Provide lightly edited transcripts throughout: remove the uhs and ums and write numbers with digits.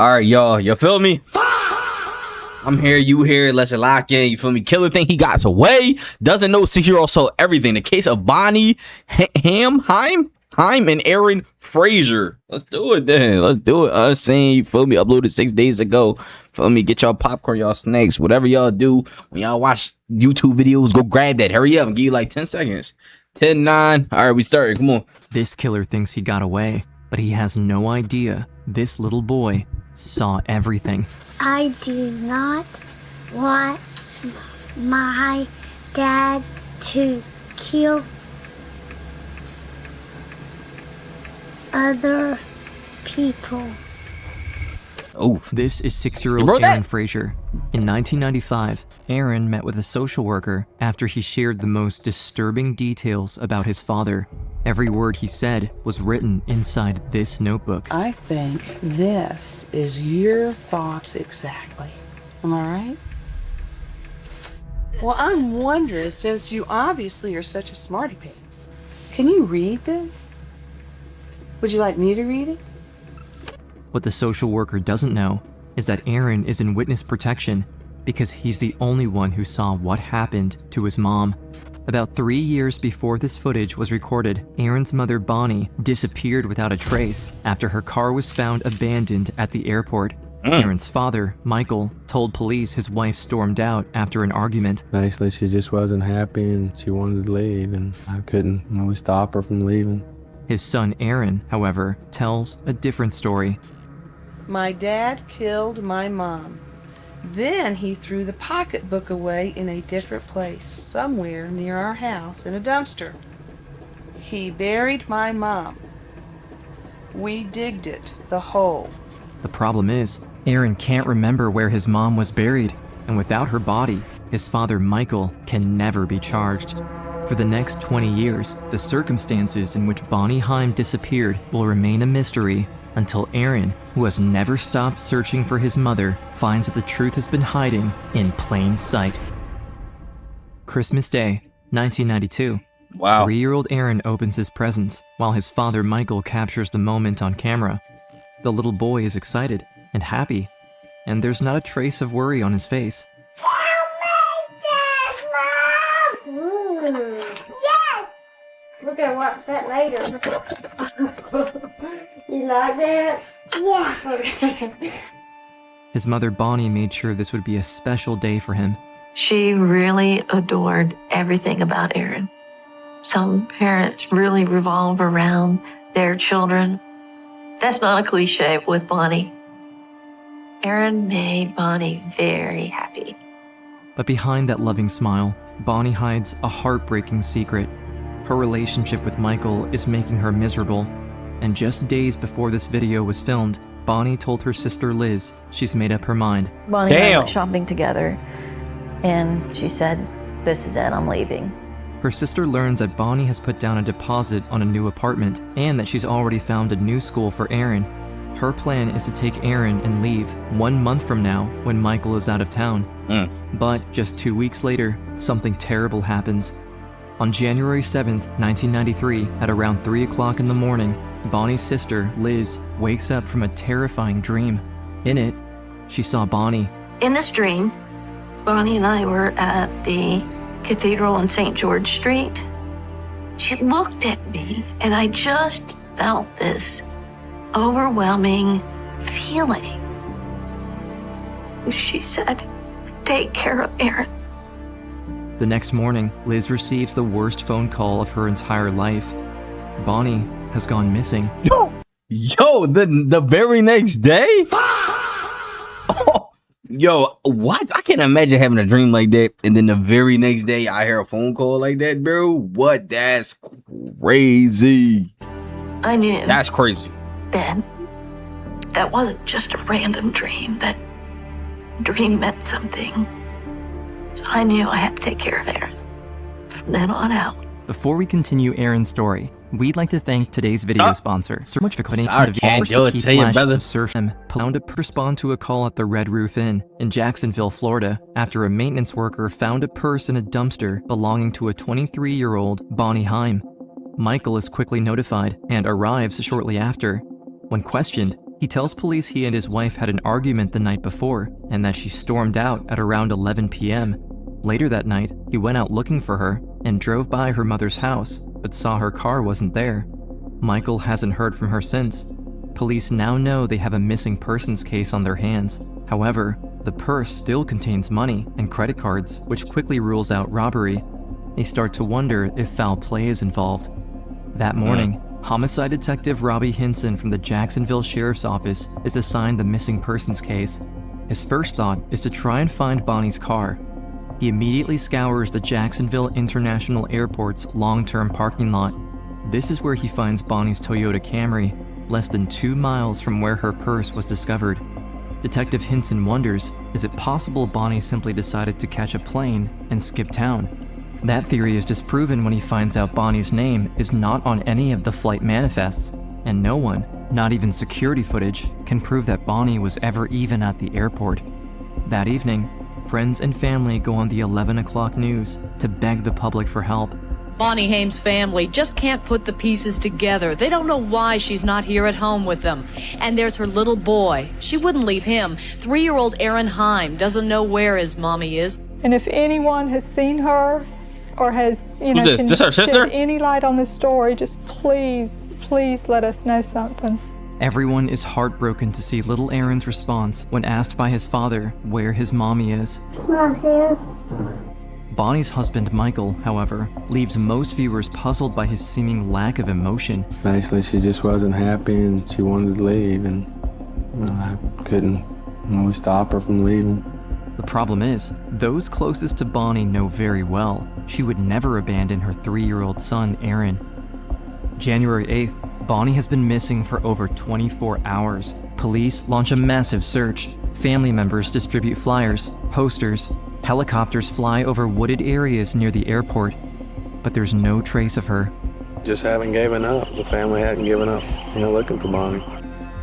All right, y'all. You feel me? I'm here, you here. Let's lock in. You feel me? Killer think he got away. Doesn't know 6-year-old saw everything. The case of Bonnie Heim, and Aaron Frazier. Let's do it then. Let's do it. Unseen. You feel me? Uploaded 6 days ago. Feel me? Get y'all popcorn, y'all snacks, whatever y'all do when y'all watch YouTube videos. Go grab that. Hurry up and give you like 10 seconds. 10, 9. All right, we started. Come on. This killer thinks he got away, but he has no idea this little boy saw everything. I do not want my dad to kill other people. Oof. This is 6-year-old Aaron Frazier. In 1995, Aaron met with a social worker after he shared the most disturbing details about his father. Every word he said was written inside this notebook. I think this is your thoughts exactly. Am I right? Well, I'm wondering, since you obviously are such a smarty pants, can you read this? Would you like me to read it? What the social worker doesn't know is that Aaron is in witness protection because he's the only one who saw what happened to his mom. About 3 years before this footage was recorded, Aaron's mother, Bonnie, disappeared without a trace after her car was found abandoned at the airport. Aaron's father, Michael, told police his wife stormed out after an argument. Basically, she just wasn't happy and she wanted to leave, and I couldn't really stop her from leaving. His son, Aaron, however, tells a different story. My dad killed my mom. Then he threw the pocketbook away in a different place, somewhere near our house in a dumpster. He buried my mom. We digged it, the hole. The problem is, Aaron can't remember where his mom was buried, and without her body, his father, Michael, can never be charged. For the next 20 years, the circumstances in which Bonnie Heim disappeared will remain a mystery until Aaron, who has never stopped searching for his mother, finds that the truth has been hiding in plain sight. Christmas Day, 1992. Wow. 3-year-old Aaron opens his presents while his father Michael captures the moment on camera. The little boy is excited and happy, and there's not a trace of worry on his face. Yes! We're gonna watch that later. You like that? Yeah. His mother Bonnie made sure this would be a special day for him. She really adored everything about Aaron. Some parents really revolve around their children. That's not a cliche with Bonnie. Aaron made Bonnie very happy. But behind that loving smile, Bonnie hides a heartbreaking secret. Her relationship with Michael is making her miserable. And just days before this video was filmed, Bonnie told her sister Liz she's made up her mind. Bonnie and I went shopping together, and she said, "This is it, I'm leaving." Her sister learns that Bonnie has put down a deposit on a new apartment and that she's already found a new school for Aaron. Her plan is to take Aaron and leave 1 month from now when Michael is out of town. But just 2 weeks later, something terrible happens. On January 7th, 1993, at around 3 o'clock in the morning, Bonnie's sister, Liz, wakes up from a terrifying dream. In it, she saw Bonnie. In this dream, Bonnie and I were at the cathedral on St. George Street. She looked at me, and I just felt this overwhelming feeling. She said, "Take care of Aaron." The next morning, Liz receives the worst phone call of her entire life. Bonnie has gone missing. Yo, the very next day? Oh, yo, what? I can't imagine having a dream like that, and then the very next day I hear a phone call like that, bro. What? That's crazy. I knew. That's crazy. Then, that wasn't just a random dream. That dream meant something. So I knew I had to take care of Aaron from then on out. Before we continue Aaron's story, we'd like to thank today's video sponsor. So much for Sorry, can't do it to you, brother. BandUpRI respond to a call at the Red Roof Inn in Jacksonville, Florida, after a maintenance worker found a purse in a dumpster belonging to a 23-year-old Bonnie Heim. Michael is quickly notified and arrives shortly after. When questioned, He tells police he and his wife had an argument the night before and that she stormed out at around 11 p.m. Later that night, he went out looking for her and drove by her mother's house, but saw her car wasn't there. Michael hasn't heard from her since. Police now know they have a missing persons case on their hands. However, the purse still contains money and credit cards, which quickly rules out robbery. They start to wonder if foul play is involved. That morning, homicide detective Robbie Hinson from the Jacksonville Sheriff's Office is assigned the missing persons case. His first thought is to try and find Bonnie's car. He immediately scours the Jacksonville International Airport's long-term parking lot. This is where he finds Bonnie's Toyota Camry, less than 2 miles from where her purse was discovered. Detective Hinson wonders, is it possible Bonnie simply decided to catch a plane and skip town? That theory is disproven when he finds out Bonnie's name is not on any of the flight manifests, and no one, not even security footage, can prove that Bonnie was ever even at the airport. That evening, friends and family go on the 11 o'clock news to beg the public for help. Bonnie Haim's family just can't put the pieces together. They don't know why she's not here at home with them. And there's her little boy. She wouldn't leave him. 3-year-old Aaron Haim doesn't know where his mommy is. And if anyone has seen her or has, Who's this? can This her sister? shed any light on this story, just please let us know something. Everyone is heartbroken to see little Aaron's response when asked by his father where his mommy is. Not here. Bonnie's husband, Michael, however, leaves most viewers puzzled by his seeming lack of emotion. Basically, she just wasn't happy and she wanted to leave, and I couldn't really stop her from leaving. The problem is, those closest to Bonnie know very well she would never abandon her 3-year-old son, Aaron. January 8th, Bonnie has been missing for over 24 hours. Police launch a massive search. Family members distribute flyers, posters. Helicopters fly over wooded areas near the airport, but there's no trace of her. Just haven't given up. The family hadn't given up, looking for Bonnie.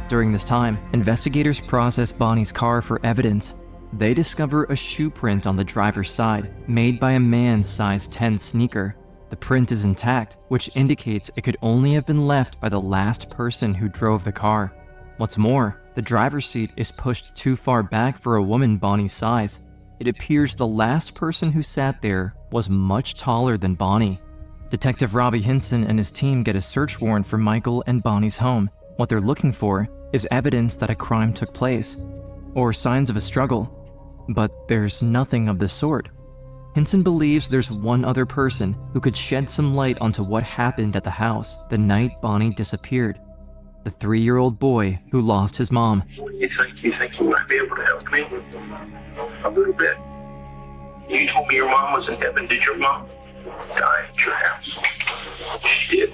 During this time, investigators process Bonnie's car for evidence. They discover a shoe print on the driver's side, made by a man's size 10 sneaker. The print is intact, which indicates it could only have been left by the last person who drove the car. What's more, the driver's seat is pushed too far back for a woman Bonnie's size. It appears the last person who sat there was much taller than Bonnie. Detective Robbie Hinson and his team get a search warrant for Michael and Bonnie's home. What they're looking for is evidence that a crime took place, or signs of a struggle. But there's nothing of the sort. Hinson believes there's one other person who could shed some light onto what happened at the house the night Bonnie disappeared. The 3-year-old boy who lost his mom. You think you might be able to help me? A little bit. You told me your mom was in heaven. Did your mom die at your house? She did.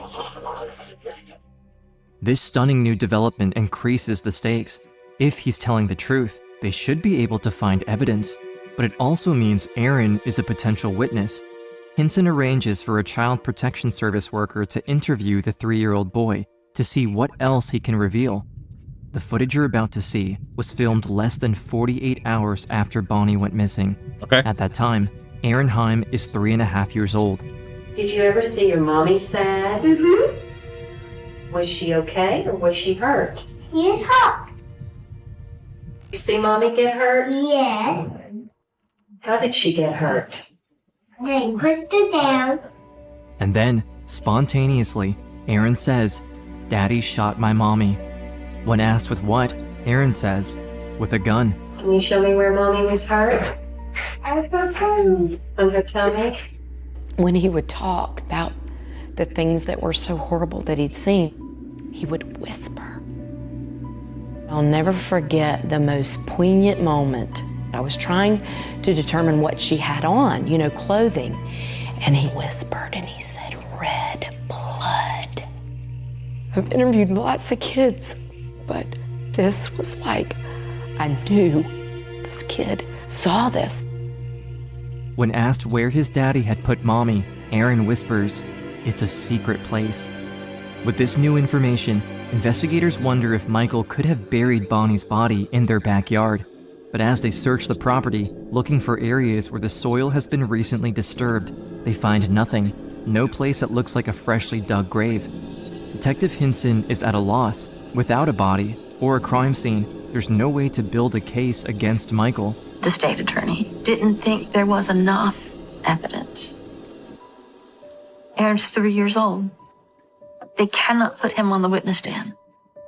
This stunning new development increases the stakes. If he's telling the truth, they should be able to find evidence. But it also means Aaron is a potential witness. Hinson arranges for a child protection service worker to interview the 3-year-old boy to see what else he can reveal. The footage you're about to see was filmed less than 48 hours after Bonnie went missing. Okay. At that time, Aaron Haim is 3.5 years old. Did you ever see your mommy sad? Mm-hmm. Was she okay or was she hurt? He is hot. You see mommy get hurt? Yes. How did she get hurt? They pushed her down. And then, spontaneously, Aaron says, "Daddy shot my mommy." When asked with what, Aaron says, "With a gun." Can you show me where mommy was hurt? I forgot. On her tummy? When he would talk about the things that were so horrible that he'd seen, he would whisper. I'll never forget the most poignant moment. I was trying to determine what she had on, clothing, and he whispered and he said, "Red blood." I've interviewed lots of kids, but this was like, I knew this kid saw this. When asked where his daddy had put mommy, Aaron whispers, "It's a secret place." With this new information, investigators wonder if Michael could have buried Bonnie's body in their backyard. But as they search the property, looking for areas where the soil has been recently disturbed, they find nothing. No place that looks like a freshly dug grave. Detective Hinson is at a loss. Without a body, or a crime scene, there's no way to build a case against Michael. The state attorney didn't think there was enough evidence. Aaron's 3 years old. They cannot put him on the witness stand.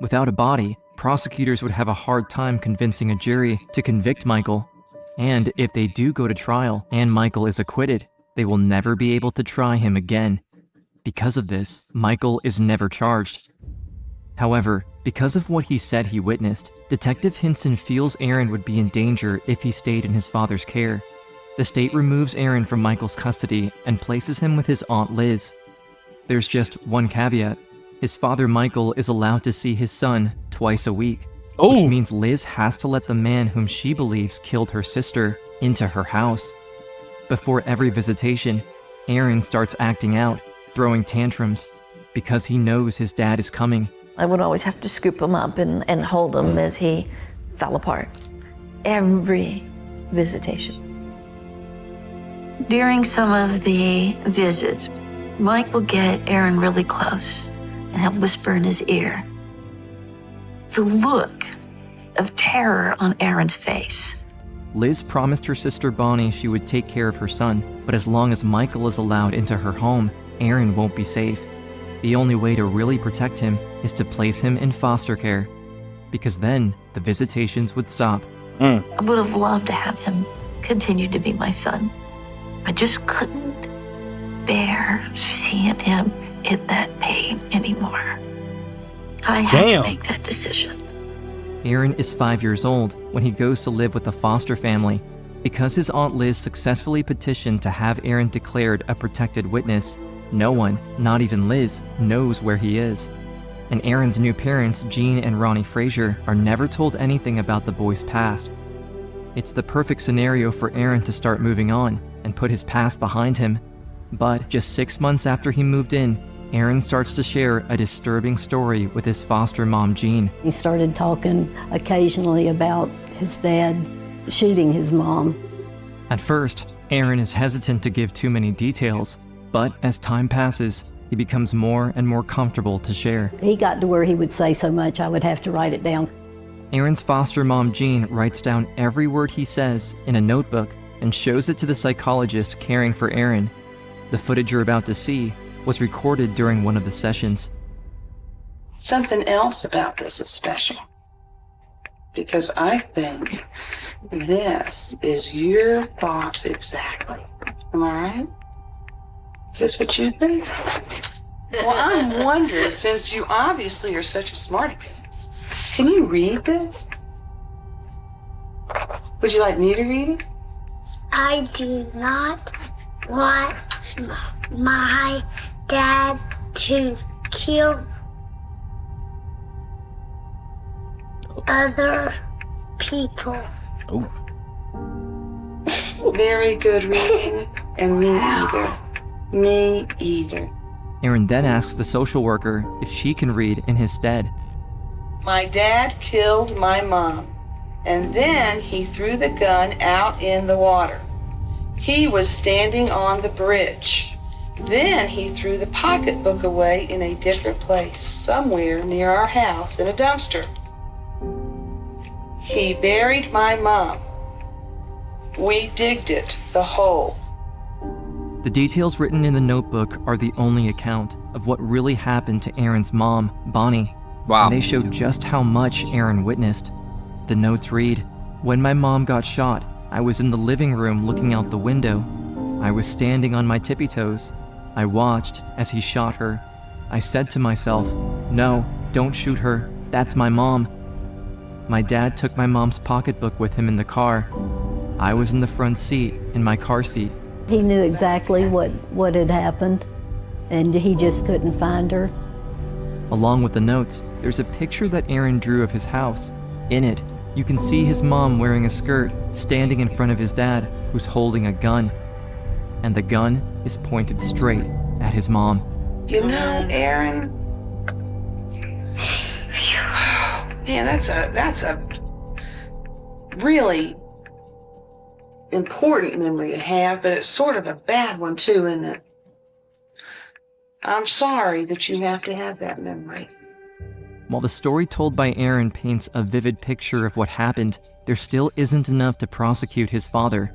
Without a body, prosecutors would have a hard time convincing a jury to convict Michael. And if they do go to trial and Michael is acquitted, they will never be able to try him again. Because of this, Michael is never charged. However, because of what he said he witnessed, Detective Hinson feels Aaron would be in danger if he stayed in his father's care. The state removes Aaron from Michael's custody and places him with his Aunt Liz. There's just one caveat. His father Michael is allowed to see his son twice a week, which means Liz has to let the man whom she believes killed her sister into her house. Before every visitation, Aaron starts acting out, throwing tantrums, because he knows his dad is coming. I would always have to scoop him up and hold him as he fell apart. Every visitation. During some of the visits, Mike will get Aaron really close and he'll whisper in his ear. The look of terror on Aaron's face. Liz promised her sister Bonnie she would take care of her son, but as long as Michael is allowed into her home, Aaron won't be safe. The only way to really protect him is to place him in foster care, because then the visitations would stop. I would have loved to have him continue to be my son. I just couldn't bear seeing him in that pain anymore. I had to make that decision. Aaron is 5 years old when he goes to live with a foster family. Because his Aunt Liz successfully petitioned to have Aaron declared a protected witness, no one, not even Liz, knows where he is. And Aaron's new parents, Jean and Ronnie Frazier, are never told anything about the boy's past. It's the perfect scenario for Aaron to start moving on and put his past behind him. But just 6 months after he moved in, Aaron starts to share a disturbing story with his foster mom, Jean. He started talking occasionally about his dad shooting his mom. At first, Aaron is hesitant to give too many details, but as time passes, he becomes more and more comfortable to share. He got to where he would say so much I would have to write it down. Aaron's foster mom, Jean, writes down every word he says in a notebook and shows it to the psychologist caring for Aaron. The footage you're about to see was recorded during one of the sessions. Something else about this is special, because I think this is your thoughts exactly. Am I right? Is this what you think? Well, I'm wondering, since you obviously are such a smarty pants, can you read this? Would you like me to read it? I do not want my dad to kill other people. Very good reading, and me either. Me either. Aaron then asks the social worker if she can read in his stead. My dad killed my mom, and then he threw the gun out in the water. He was standing on the bridge. Then he threw the pocketbook away in a different place, somewhere near our house in a dumpster. He buried my mom. We digged it, the hole. The details written in the notebook are the only account of what really happened to Aaron's mom, Bonnie. Wow. And they show just how much Aaron witnessed. The notes read, "When my mom got shot, I was in the living room looking out the window. I was standing on my tippy toes. I watched as he shot her. I said to myself, no, don't shoot her. That's my mom. My dad took my mom's pocketbook with him in the car. I was in the front seat, in my car seat. He knew exactly what had happened, and he just couldn't find her. Along with the notes, there's a picture that Aaron drew of his house. In it, you can see his mom wearing a skirt, standing in front of his dad, who's holding a gun. And the gun is pointed straight at his mom. You know, Aaron, man, that's a really important memory to have, but it's sort of a bad one too, isn't it? I'm sorry that you have to have that memory. While the story told by Aaron paints a vivid picture of what happened, there still isn't enough to prosecute his father.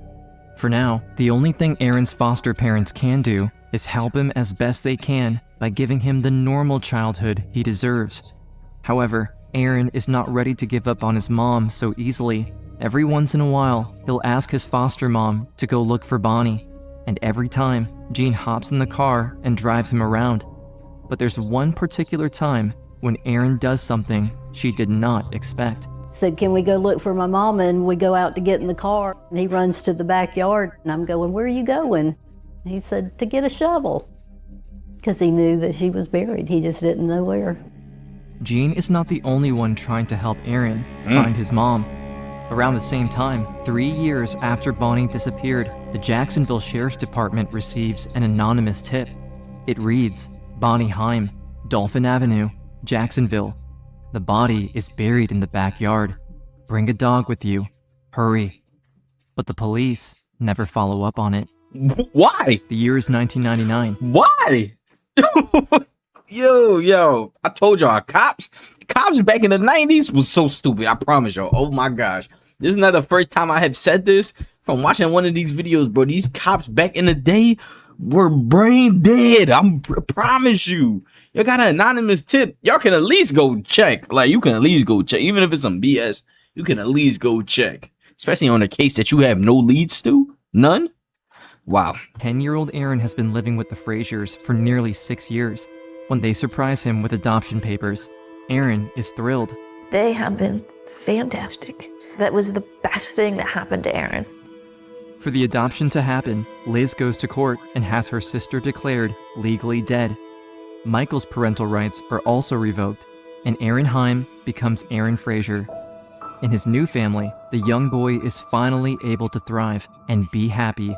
For now, the only thing Aaron's foster parents can do is help him as best they can by giving him the normal childhood he deserves. However, Aaron is not ready to give up on his mom so easily. Every once in a while, he'll ask his foster mom to go look for Bonnie, and every time, Jean hops in the car and drives him around. But there's one particular time when Aaron does something she did not expect. Said, can we go look for my mama? And we go out to get in the car. And he runs to the backyard. And I'm going, where are you going? And he said, to get a shovel. Because he knew that she was buried. He just didn't know where. Jean is not the only one trying to help Aaron find his mom. Around the same time, 3 years after Bonnie disappeared, the Jacksonville Sheriff's Department receives an anonymous tip. It reads, Bonnie Heim, Dolphin Avenue, Jacksonville. The body is buried in the backyard. Bring a dog with you. Hurry. But the police never follow up on it. Why? The year is 1999. Why? Yo, I told y'all, cops back in the 90s was so stupid. I promise y'all. Oh my gosh. This is not the first time I have said this from watching one of these videos, bro. These cops back in the day were brain dead. I promise you. You got an anonymous tip. Y'all can at least go check. Like, you can at least go check. Even if it's some BS, you can at least go check. Especially on a case that you have no leads to. None. Wow. 10-year-old Aaron has been living with the Frasers for nearly 6 years. When they surprise him with adoption papers, Aaron is thrilled. They have been fantastic. That was the best thing that happened to Aaron. For the adoption to happen, Liz goes to court and has her sister declared legally dead. Michael's parental rights are also revoked, and Aaron Heim becomes Aaron Fraser. In his new family, the young boy is finally able to thrive and be happy.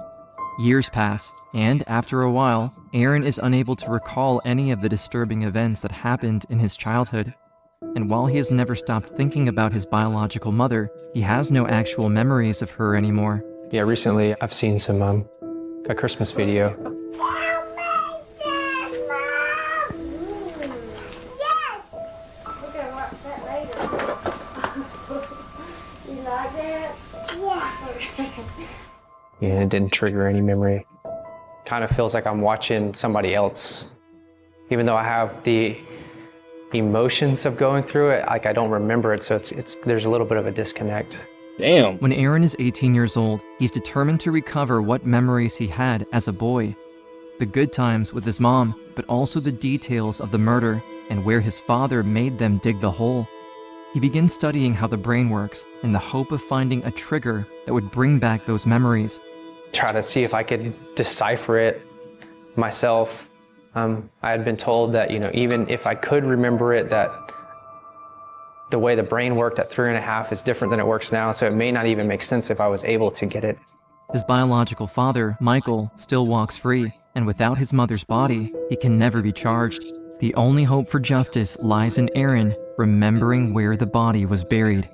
Years pass, and after a while, Aaron is unable to recall any of the disturbing events that happened in his childhood. And while he has never stopped thinking about his biological mother, he has no actual memories of her anymore. Yeah, recently I've seen some a Christmas video. Yeah, it didn't trigger any memory. Kind of feels like I'm watching somebody else. Even though I have the emotions of going through it, like I don't remember it, so there's a little bit of a disconnect. Damn. When Aaron is 18 years old, he's determined to recover what memories he had as a boy. The good times with his mom, but also the details of the murder and where his father made them dig the hole. He begins studying how the brain works in the hope of finding a trigger that would bring back those memories. Try to see if I could decipher it myself. I had been told that, even if I could remember it, that the way the brain worked at 3.5 is different than it works now, so it may not even make sense if I was able to get it. His biological father, Michael, still walks free, and without his mother's body, he can never be charged. The only hope for justice lies in Aaron remembering where the body was buried.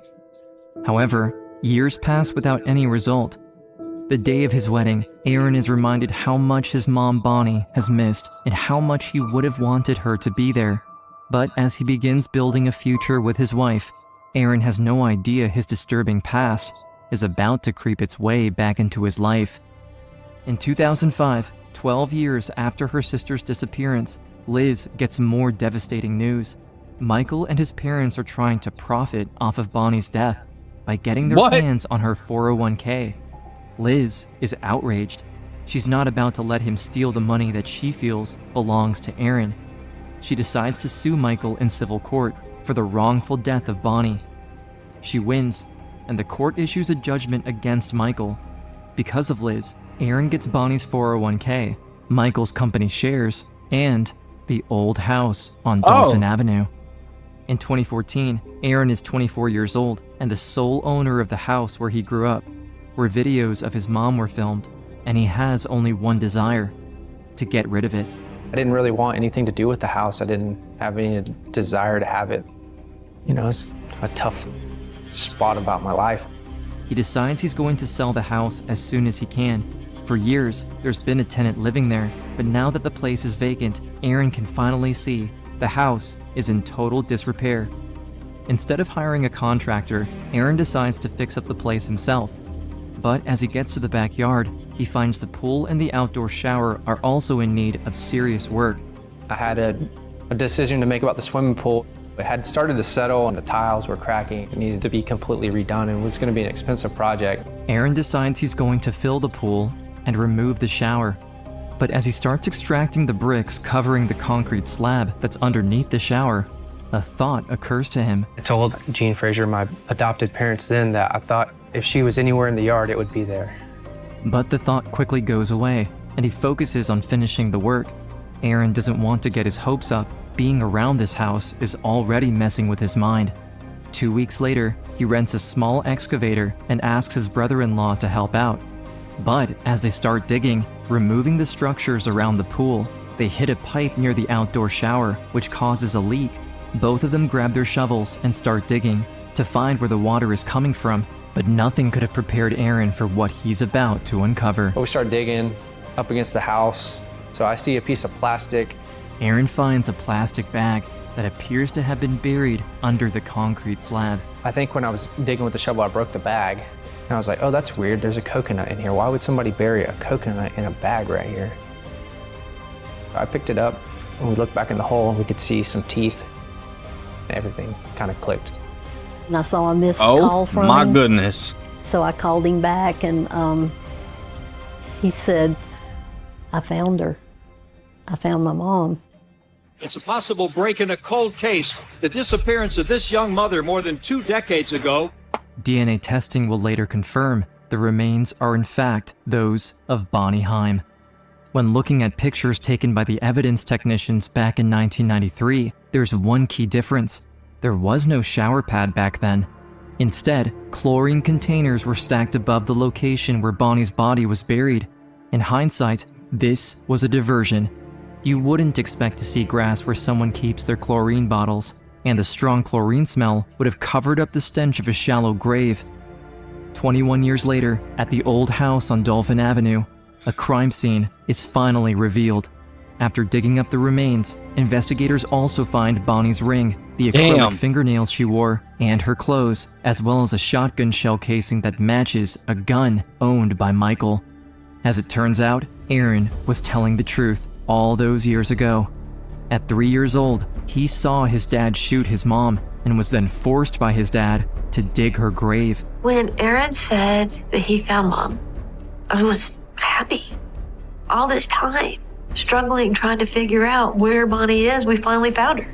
However, years pass without any result. The day of his wedding, Aaron is reminded how much his mom Bonnie has missed and how much he would have wanted her to be there. But as he begins building a future with his wife, Aaron has no idea his disturbing past is about to creep its way back into his life. In 2005, 12 years after her sister's disappearance, Liz gets more devastating news. Michael and his parents are trying to profit off of Bonnie's death by getting their hands on her 401k. Liz is outraged. She's not about to let him steal the money that she feels belongs to Aaron. She decides to sue Michael in civil court for the wrongful death of Bonnie. She wins, and the court issues a judgment against Michael. Because of Liz, Aaron gets Bonnie's 401k, Michael's company shares, and the old house on Dolphin Avenue. In 2014, Aaron is 24 years old and the sole owner of the house where he grew up, where videos of his mom were filmed, and he has only one desire: to get rid of it. I didn't really want anything to do with the house. I didn't have any desire to have it. It's a tough spot about my life. He decides he's going to sell the house as soon as he can. For years, there's been a tenant living there, but now that the place is vacant, Aaron can finally see The house is in total disrepair. Instead of hiring a contractor, Aaron decides to fix up the place himself. But as he gets to the backyard, he finds the pool and the outdoor shower are also in need of serious work. I had a decision to make about the swimming pool. It had started to settle and the tiles were cracking. It needed to be completely redone and it was going to be an expensive project. Aaron decides he's going to fill the pool and remove the shower. But as he starts extracting the bricks covering the concrete slab that's underneath the shower, a thought occurs to him. I told Jean Fraser, my adopted parents then, that I thought if she was anywhere in the yard, it would be there. But the thought quickly goes away, and he focuses on finishing the work. Aaron doesn't want to get his hopes up. Being around this house is already messing with his mind. 2 weeks later, he rents a small excavator and asks his brother-in-law to help out. But as they start digging, removing the structures around the pool, they hit a pipe near the outdoor shower, which causes a leak. Both of them grab their shovels and start digging to find where the water is coming from, but nothing could have prepared Aaron for what he's about to uncover. We start digging up against the house, so I see a piece of plastic. Aaron finds a plastic bag that appears to have been buried under the concrete slab. I think when I was digging with the shovel, I broke the bag. And I was like, oh, that's weird. There's a coconut in here. Why would somebody bury a coconut in a bag right here? I picked it up and we looked back in the hole and we could see some teeth. Everything kind of clicked. And I saw a missed call from him. Oh my goodness. So I called him back and he said, I found her. I found my mom. It's a possible break in a cold case, the disappearance of this young mother more than 2 decades ago. DNA testing will later confirm the remains are in fact those of Bonnie Heim. When looking at pictures taken by the evidence technicians back in 1993, there's one key difference. There was no shower pad back then. Instead, chlorine containers were stacked above the location where Bonnie's body was buried. In hindsight, this was a diversion. You wouldn't expect to see grass where someone keeps their chlorine bottles, and the strong chlorine smell would have covered up the stench of a shallow grave. 21 years later, at the old house on Dolphin Avenue, a crime scene is finally revealed. After digging up the remains, investigators also find Bonnie's ring, the acrylic fingernails she wore, and her clothes, as well as a shotgun shell casing that matches a gun owned by Michael. As it turns out, Aaron was telling the truth all those years ago. At 3 years old, he saw his dad shoot his mom and was then forced by his dad to dig her grave. When Aaron said that he found Mom, I was happy. All this time, struggling, trying to figure out where Bonnie is, we finally found her.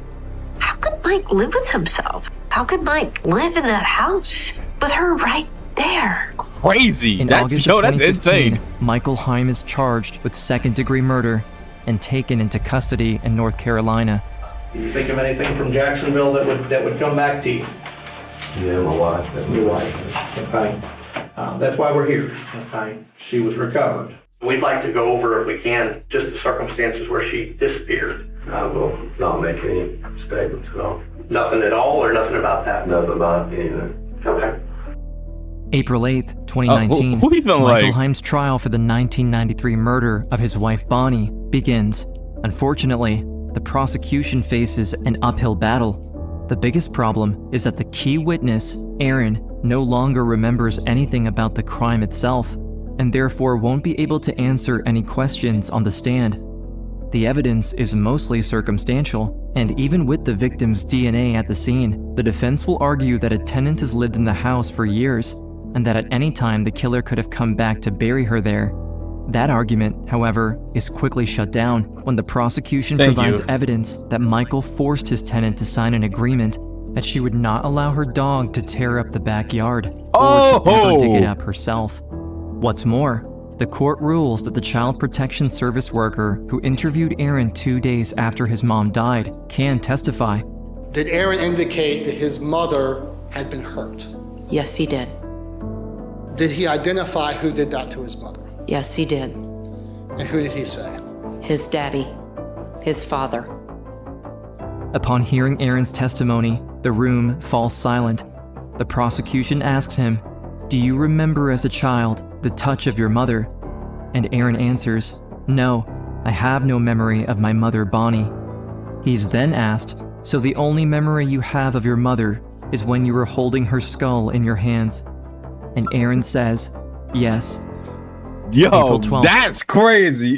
How could Mike live with himself? How could Mike live in that house with her right there? Crazy. In August of 2015, Michael Heim is charged with second-degree murder and taken into custody in North Carolina. Do you think of anything from Jacksonville that would come back to you? Yeah, my wife. Your wife. Okay. That's why we're here. Okay. She was recovered. We'd like to go over, if we can, just the circumstances where she disappeared. I will not make any statements at all. Nothing at all, or nothing about that? Nothing about anything. Okay. April 8th, 2019, Michael Heim's trial for the 1993 murder of his wife Bonnie begins. Unfortunately, the prosecution faces an uphill battle. The biggest problem is that the key witness, Aaron, no longer remembers anything about the crime itself, and therefore won't be able to answer any questions on the stand. The evidence is mostly circumstantial, and even with the victim's DNA at the scene, the defense will argue that a tenant has lived in the house for years, and that at any time the killer could have come back to bury her there. That argument, however, is quickly shut down when the prosecution provides evidence that Michael forced his tenant to sign an agreement that she would not allow her dog to tear up the backyard or to ever dig it up herself. What's more, the court rules that the child protection service worker who interviewed Aaron 2 days after his mom died can testify. Did Aaron indicate that his mother had been hurt? Yes, he did. Did he identify who did that to his mother? Yes, he did. And who did he say? His daddy. His father. Upon hearing Aaron's testimony, the room falls silent. The prosecution asks him, "Do you remember as a child the touch of your mother?" And Aaron answers, "No, I have no memory of my mother, Bonnie." He's then asked, so the only memory you have of your mother is when you were holding her skull in your hands? And Aaron says, yes. Yo, April 12th. that's crazy.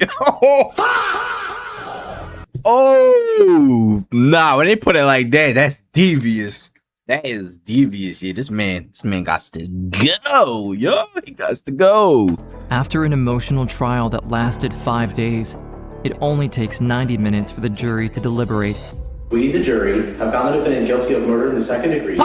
Oh, nah, when they put it like that, that's devious. That is devious. Yeah, this man got to go. Yo, he got to go. After an emotional trial that lasted 5 days, it only takes 90 minutes for the jury to deliberate. We, the jury, have found the defendant guilty of murder in the second degree.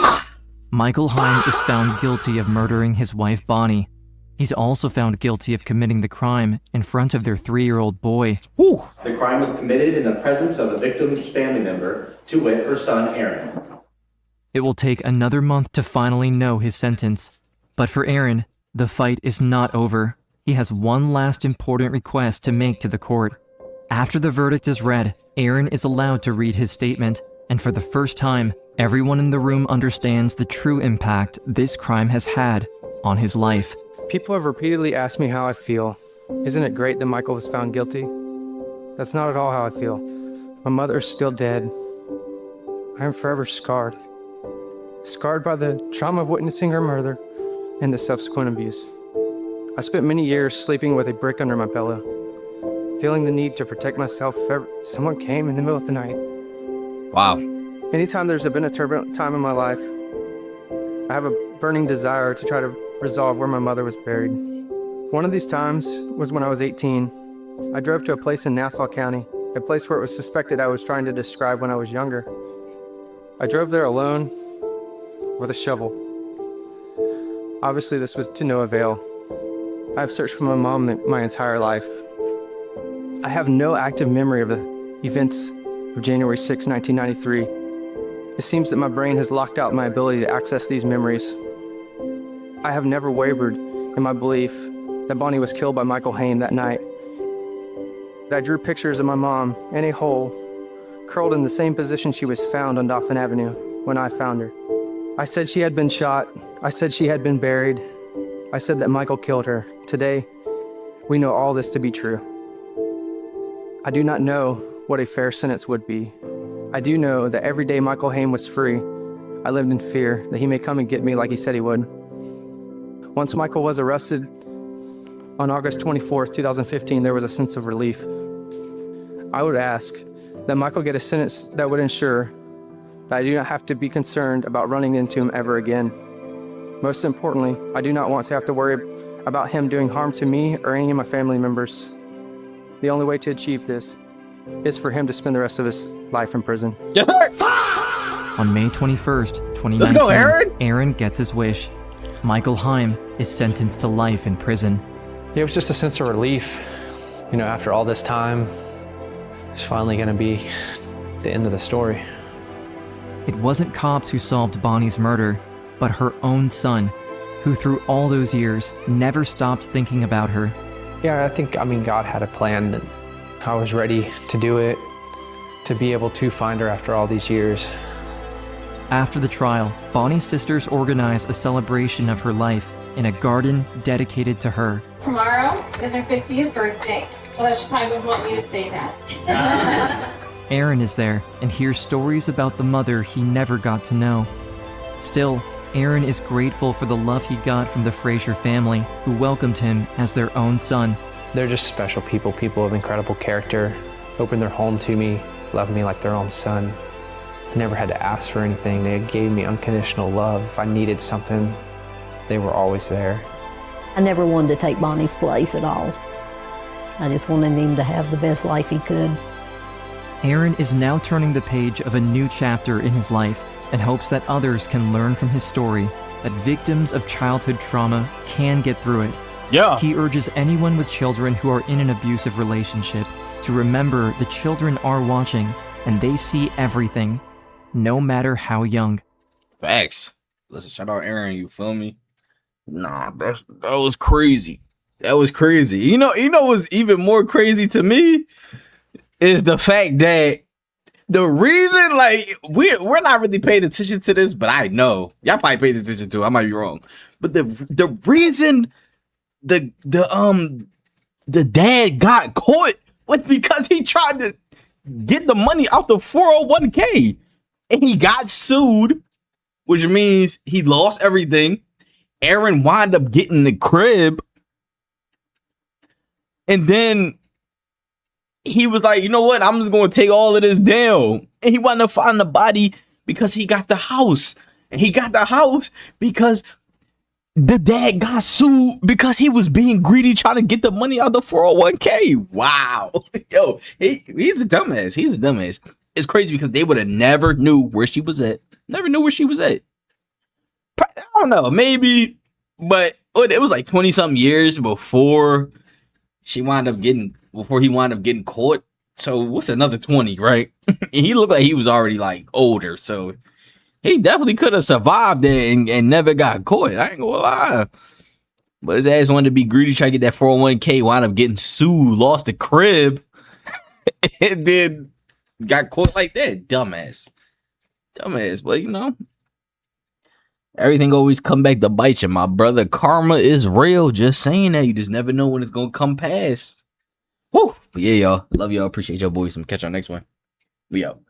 Michael Heim is found guilty of murdering his wife Bonnie. He's also found guilty of committing the crime in front of their 3-year-old boy. Woo. The crime was committed in the presence of the victim's family member, to wit, her son, Aaron. It will take another month to finally know his sentence. But for Aaron, the fight is not over. He has one last important request to make to the court. After the verdict is read, Aaron is allowed to read his statement, and for the first time, everyone in the room understands the true impact this crime has had on his life. People have repeatedly asked me how I feel. Isn't it great that Michael was found guilty? That's not at all how I feel. My mother is still dead. I am forever scarred. Scarred by the trauma of witnessing her murder and the subsequent abuse. I spent many years sleeping with a brick under my pillow, feeling the need to protect myself if ever someone came in the middle of the night. Wow. Anytime there's been a turbulent time in my life, I have a burning desire to try to resolve where my mother was buried. One of these times was when I was 18. I drove to a place in Nassau County, a place where it was suspected I was trying to describe when I was younger. I drove there alone with a shovel. Obviously, this was to no avail. I have searched for my mom my entire life. I have no active memory of the events of January 6, 1993. It seems that my brain has locked out my ability to access these memories. I have never wavered in my belief that Bonnie was killed by Michael Haim that night. I drew pictures of my mom in a hole, curled in the same position she was found on Dauphin Avenue when I found her. I said she had been shot. I said she had been buried. I said that Michael killed her. Today, we know all this to be true. I do not know what a fair sentence would be. I do know that every day Michael Haim was free, I lived in fear that he may come and get me like he said he would. Once Michael was arrested on August 24th, 2015, there was a sense of relief. I would ask that Michael get a sentence that would ensure that I do not have to be concerned about running into him ever again. Most importantly, I do not want to have to worry about him doing harm to me or any of my family members. The only way to achieve this is for him to spend the rest of his life in prison. Yes, sir. On May 21st, 2019, Let's go, Aaron. Aaron gets his wish. Michael Haim is sentenced to life in prison. It was just a sense of relief. You know, after all this time, it's finally gonna be the end of the story. It wasn't cops who solved Bonnie's murder, but her own son, who through all those years never stopped thinking about her. Yeah, I mean, God had a plan, and I was ready to do it, to be able to find her after all these years. After the trial, Bonnie's sisters organized a celebration of her life in a garden dedicated to her. Tomorrow is her 50th birthday. Well, she probably would want me to say that. Aaron is there and hears stories about the mother he never got to know. Still, Aaron is grateful for the love he got from the Frazier family, who welcomed him as their own son. They're just special people of incredible character, opened their home to me, loved me like their own son. I never had to ask for anything. They gave me unconditional love. If I needed something, they were always there. I never wanted to take Bonnie's place at all. I just wanted him to have the best life he could. Aaron is now turning the page of a new chapter in his life and hopes that others can learn from his story that victims of childhood trauma can get through it. Yeah. He urges anyone with children who are in an abusive relationship to remember the children are watching and they see everything, no matter how young. Facts. Listen, shout out Aaron, you feel me? Nah, that was crazy. That was crazy. You know what's even more crazy to me is the fact that the reason, like, we're not really paying attention to this, but I know y'all probably paid attention to it. I might be wrong, but the reason the dad got caught was because he tried to get the money out the 401k. And he got sued, which means he lost everything. Aaron wound up getting the crib. And then he was like, you know what? I'm just going to take all of this down. And he wound up finding the body because he got the house. And he got the house because the dad got sued because he was being greedy trying to get the money out of the 401k. Wow. Yo, he's a dumbass. He's a dumbass. It's crazy because they would have never knew where she was at. Never knew where she was at. I don't know. Maybe. But it was like 20 something years before he wound up getting caught. So what's another 20, right? And he looked like he was already like older. So he definitely could have survived there and never got caught. I ain't gonna lie. But his ass wanted to be greedy, try to get that 401k, wound up getting sued, lost the crib, and then got caught like that. Dumbass. But you know, everything always come back to bite you, my brother. Karma is real. Just saying that. You just never know when it's gonna come past. Whew. But yeah, y'all. Love y'all. Appreciate y'all boys. I'm catch y'all next one. We out.